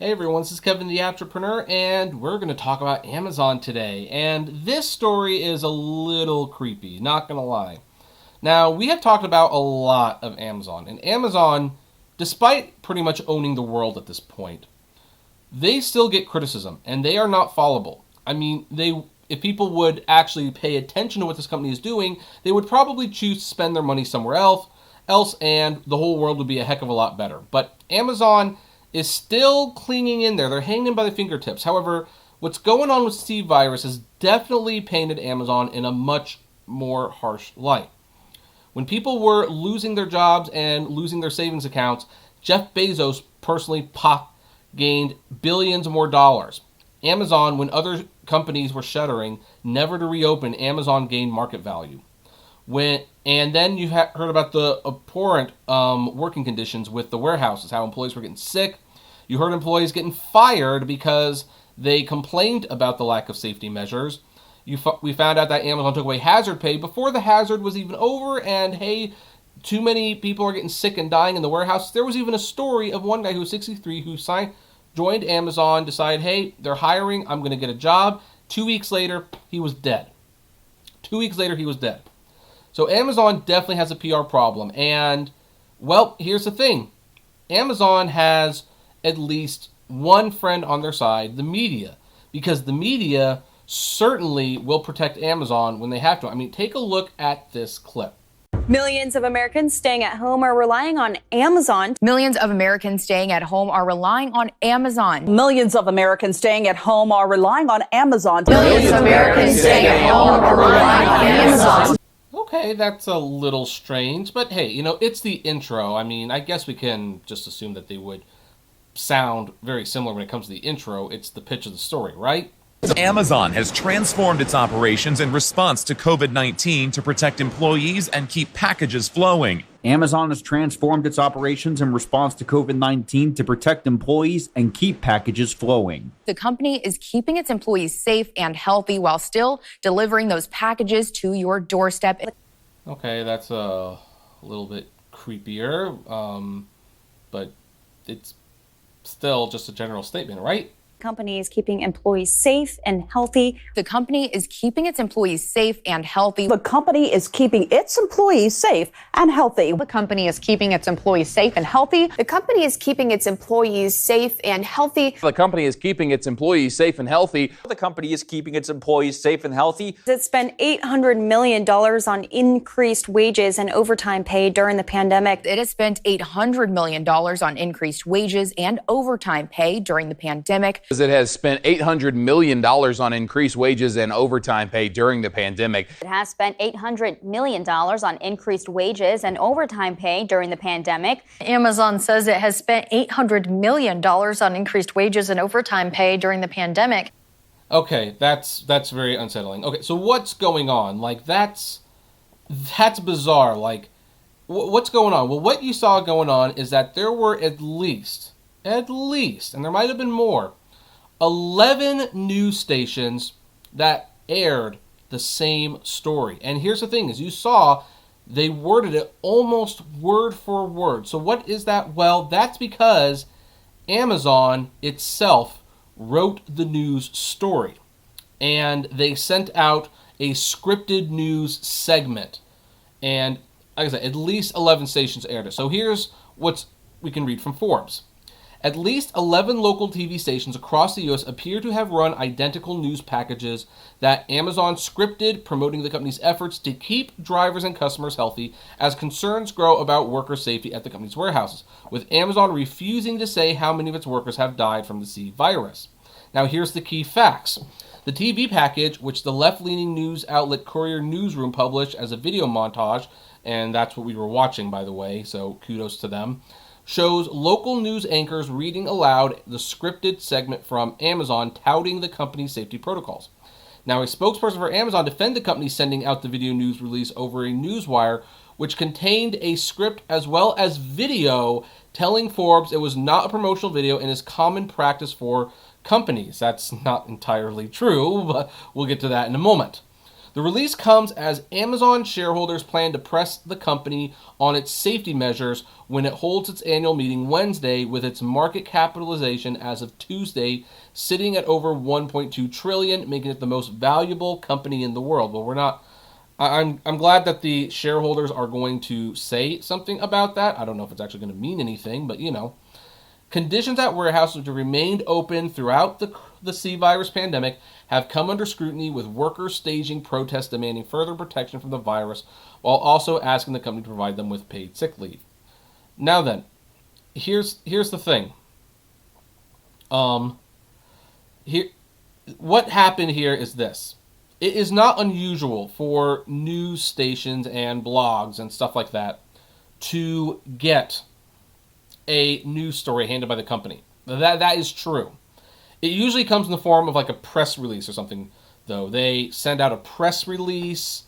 Hey everyone, this is Kevin the Apptrepreneur, and we're going to talk about Amazon today. And this story is a little creepy, not going to lie. Now, we have talked about a lot of Amazon, and Amazon, despite pretty much owning the world at this point, they still get criticism, and they are not fallible. I mean, if people would actually pay attention to what this company is doing, they would probably choose to spend their money somewhere else, and the whole world would be a heck of a lot better. But Amazon is still clinging in there. They're hanging in by the fingertips. However, what's going on with C virus has definitely painted Amazon in a much more harsh light. When people were losing their jobs and losing their savings accounts, Jeff Bezos personally gained billions more dollars. Amazon, when other companies were shuttering, never to reopen, Amazon gained market value. And then you heard about the abhorrent working conditions with the warehouses, how employees were getting sick. You heard employees getting fired because they complained about the lack of safety measures. We found out that Amazon took away hazard pay before the hazard was even over, and hey, too many people are getting sick and dying in the warehouse. There was even a story of one guy who was 63 who joined Amazon, decided, hey, they're hiring, I'm going to get a job. 2 weeks later, he was dead. 2 weeks later, he was dead. So Amazon definitely has a PR problem. And, well, here's the thing. Amazon has at least one friend on their side, the media. Because the media certainly will protect Amazon when they have to. I mean, take a look at this clip. Millions of Americans staying at home are relying on Amazon. Millions of Americans staying at home are relying on Amazon. Millions of Americans staying at home are relying on Amazon. Millions of Americans staying at home are relying on Amazon. Okay, that's a little strange, but hey, it's the intro. I mean, I guess we can just assume that they would sound very similar when it comes to the intro. It's the pitch of the story, right? Amazon has transformed its operations in response to COVID-19 to protect employees and keep packages flowing. Amazon has transformed its operations in response to COVID-19 to protect employees and keep packages flowing. The company is keeping its employees safe and healthy while still delivering those packages to your doorstep. Okay, that's a little bit creepier, but it's still just a general statement, right? Company is keeping employees safe and healthy. The company is keeping its employees safe and healthy. The company is keeping its employees safe and healthy. The company is keeping its employees safe and healthy. The company is keeping its employees safe and healthy. The company is keeping its employees safe and healthy. The company is keeping its employees safe and healthy. It spent $800 million on increased wages and overtime pay during the pandemic. It has spent $800 million on increased wages and overtime pay during the pandemic. It has spent $800 million on increased wages and overtime pay during the pandemic. It has spent $800 million on increased wages and overtime pay during the pandemic. Amazon says it has spent $800 million on increased wages and overtime pay during the pandemic. Okay, that's very unsettling. Okay, so what's going on? Like, that's bizarre. Like, what's going on? Well, what you saw going on is that there were at least, and there might have been more, 11 news stations that aired the same story. And here's the thing, as you saw, they worded it almost word for word. So what is that? Well, that's because Amazon itself wrote the news story. And they sent out a scripted news segment. And like I said, at least 11 stations aired it. So here's what we can read from Forbes. At least 11 local TV stations across the U.S. appear to have run identical news packages that Amazon scripted, promoting the company's efforts to keep drivers and customers healthy as concerns grow about worker safety at the company's warehouses, with Amazon refusing to say how many of its workers have died from the C virus. Now here's the key facts. The TV package, which the left-leaning news outlet Courier Newsroom published as a video montage, and that's what we were watching, by the way, so kudos to them, shows local news anchors reading aloud the scripted segment from Amazon touting the company's safety protocols. Now, a spokesperson for Amazon defended the company sending out the video news release over a newswire, which contained a script as well as video telling Forbes it was not a promotional video and is common practice for companies. That's not entirely true, but we'll get to that in a moment. The release comes as Amazon shareholders plan to press the company on its safety measures when it holds its annual meeting Wednesday, with its market capitalization as of Tuesday sitting at over $1.2 trillion, making it the most valuable company in the world. Well, I'm glad that the shareholders are going to say something about that. I don't know if it's actually going to mean anything, but Conditions at warehouses which have remained open throughout the C virus pandemic have come under scrutiny, with workers staging protests demanding further protection from the virus, while also asking the company to provide them with paid sick leave. Now then, here's the thing. What happened here is this. It is not unusual for news stations and blogs and stuff like that to get a news story handed by the company. That is true. It usually comes in the form of like a press release or something, though. They send out a press release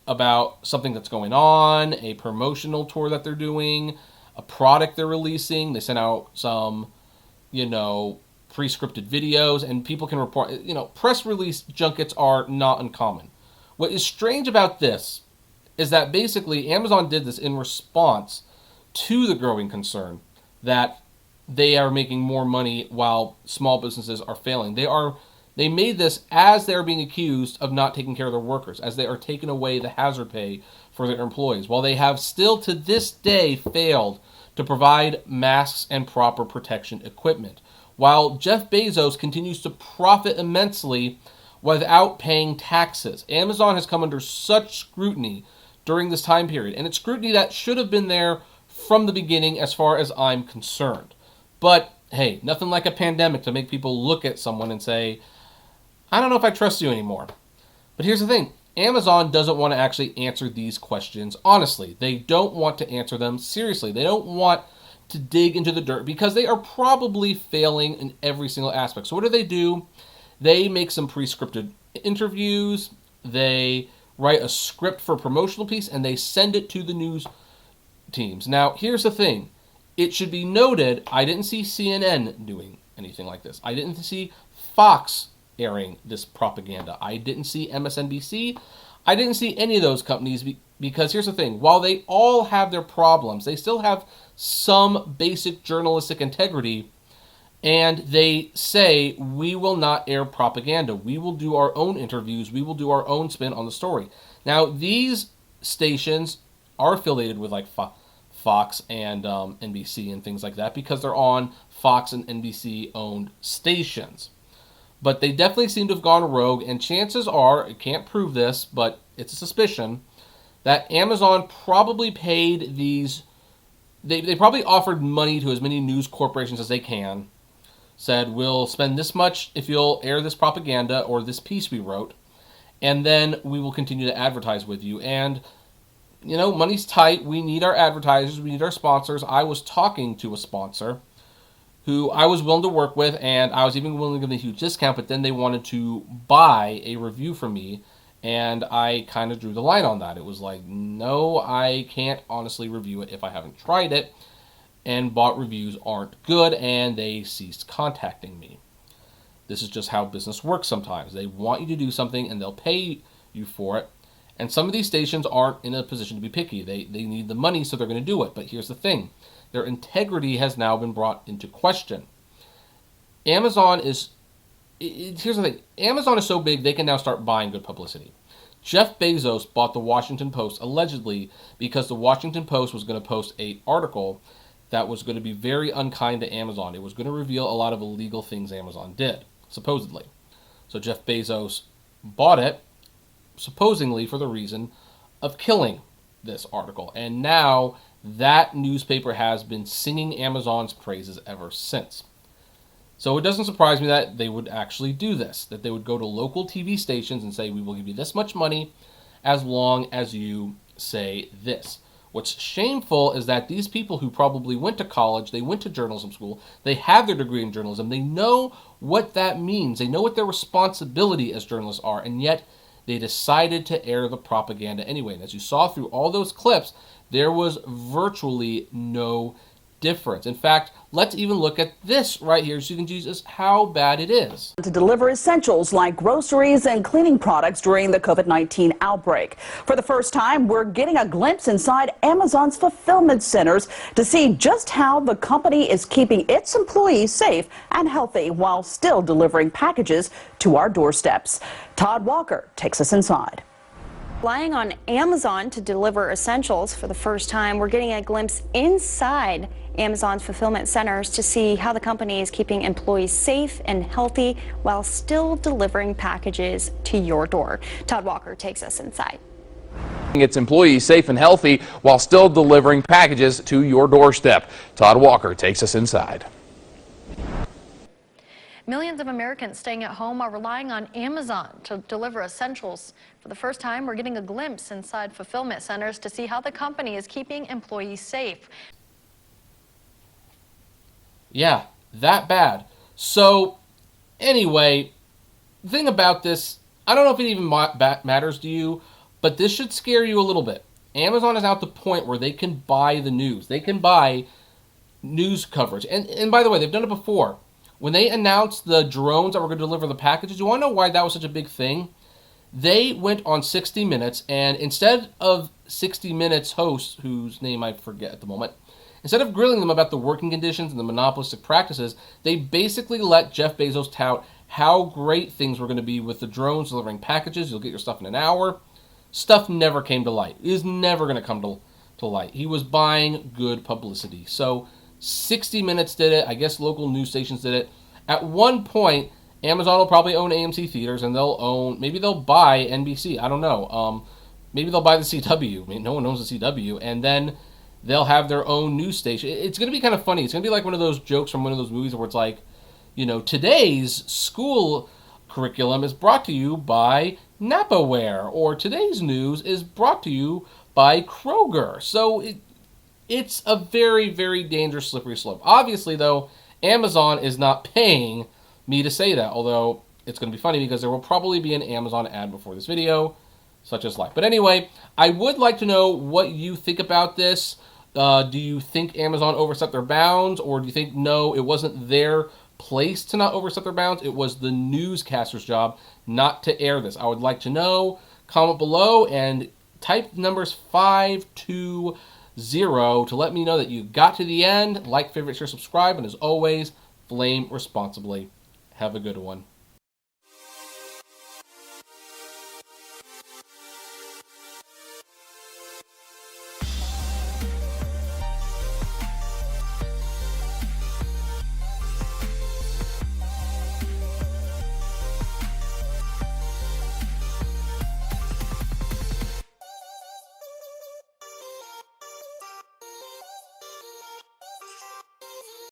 about something that's going on, a promotional tour that they're doing, a product they're releasing. They send out some, pre-scripted videos, and people can report. Press release junkets are not uncommon. What is strange about this is that basically Amazon did this in response to the growing concern that they are making more money while small businesses are failing. They made this as they're being accused of not taking care of their workers, as they are taking away the hazard pay for their employees, while they have still to this day failed to provide masks and proper protection equipment, while Jeff Bezos continues to profit immensely without paying taxes. Amazon has come under such scrutiny during this time period, and it's scrutiny that should have been there from the beginning as far as I'm concerned. But hey, nothing like a pandemic to make people look at someone and say, I don't know if I trust you anymore. But here's the thing. Amazon doesn't want to actually answer these questions honestly. They don't want to answer them seriously. They don't want to dig into the dirt because they are probably failing in every single aspect. So what do? They make some pre-scripted interviews. They write a script for a promotional piece, and they send it to the news teams. Now, here's the thing. It should be noted, I didn't see CNN doing anything like this. I didn't see Fox airing this propaganda. I didn't see MSNBC. I didn't see any of those companies because here's the thing. While they all have their problems, they still have some basic journalistic integrity, and they say, we will not air propaganda. We will do our own interviews. We will do our own spin on the story. Now, these stations are affiliated with like Fox and NBC and things like that because they're on Fox and NBC owned stations. But they definitely seem to have gone rogue, and chances are, I can't prove this, but it's a suspicion, that Amazon probably paid these, they probably offered money to as many news corporations as they can, said, we'll spend this much if you'll air this propaganda or this piece we wrote, and then we will continue to advertise with you. And money's tight. We need our advertisers. We need our sponsors. I was talking to a sponsor who I was willing to work with, and I was even willing to give them a huge discount, but then they wanted to buy a review from me, and I kind of drew the line on that. It was like, no, I can't honestly review it if I haven't tried it, and bought reviews aren't good, and they ceased contacting me. This is just how business works sometimes. They want you to do something, and they'll pay you for it. And some of these stations aren't in a position to be picky. They need the money, so they're going to do it. But here's the thing. Their integrity has now been brought into question. Amazon is so big, they can now start buying good publicity. Jeff Bezos bought the Washington Post allegedly because the Washington Post was going to post an article that was going to be very unkind to Amazon. It was going to reveal a lot of illegal things Amazon did, supposedly. So Jeff Bezos bought it, supposedly for the reason of killing this article. And now that newspaper has been singing Amazon's praises ever since. So it doesn't surprise me that they would actually do this, that they would go to local TV stations and say, we will give you this much money as long as you say this. What's shameful is that these people who probably went to college, they went to journalism school, they have their degree in journalism, they know what that means, they know what their responsibility as journalists are, and yet they decided to air the propaganda anyway. And as you saw through all those clips, there was virtually no difference. In fact, let's even look at this right here so you can see just how bad it is. To deliver essentials like groceries and cleaning products during the COVID-19 outbreak. For the first time, we're getting a glimpse inside Amazon's fulfillment centers to see just how the company is keeping its employees safe and healthy while still delivering packages to our doorsteps. Todd Walker takes us inside. Relying on Amazon to deliver essentials for the first time, we're getting a glimpse inside Amazon's fulfillment centers to see how the company is keeping employees safe and healthy while still delivering packages to your door. Todd Walker takes us inside. Its employees safe and healthy while still delivering packages to your doorstep. Todd Walker takes us inside. Millions of Americans staying at home are relying on Amazon to deliver essentials. For the first time, we're getting a glimpse inside fulfillment centers to see how the company is keeping employees safe. Yeah, that bad. So, anyway, the thing about this, I don't know if it even matters to you, but this should scare you a little bit. Amazon is now at the point where they can buy the news. They can buy news coverage. And by the way, they've done it before. When they announced the drones that were going to deliver the packages, you want to know why that was such a big thing? They went on 60 Minutes, and instead of 60 Minutes host, whose name I forget at the moment, instead of grilling them about the working conditions and the monopolistic practices, they basically let Jeff Bezos tout how great things were going to be with the drones delivering packages. You'll get your stuff in an hour. Stuff never came to light. It is never going to come to light. He was buying good publicity. So 60 Minutes did it. I guess local news stations did it. At one point, Amazon will probably own AMC theaters, and maybe they'll buy NBC. I don't know. Maybe they'll buy the CW. I mean, no one owns the CW. And then they'll have their own news station. It's going to be kind of funny. It's going to be like one of those jokes from one of those movies where it's like, today's school curriculum is brought to you by Napaware, or today's news is brought to you by Kroger. So it's a very, very dangerous slippery slope. Obviously, though, Amazon is not paying me to say that, although it's going to be funny because there will probably be an Amazon ad before this video, such as life. But anyway, I would like to know what you think about this. Do you think Amazon overstepped their bounds, or do you think, no, it wasn't their place to not overstep their bounds? It was the newscaster's job not to air this. I would like to know. Comment below and type numbers 520 to let me know that you got to the end. Like, favorite, share, subscribe, and as always, flame responsibly. Have a good one.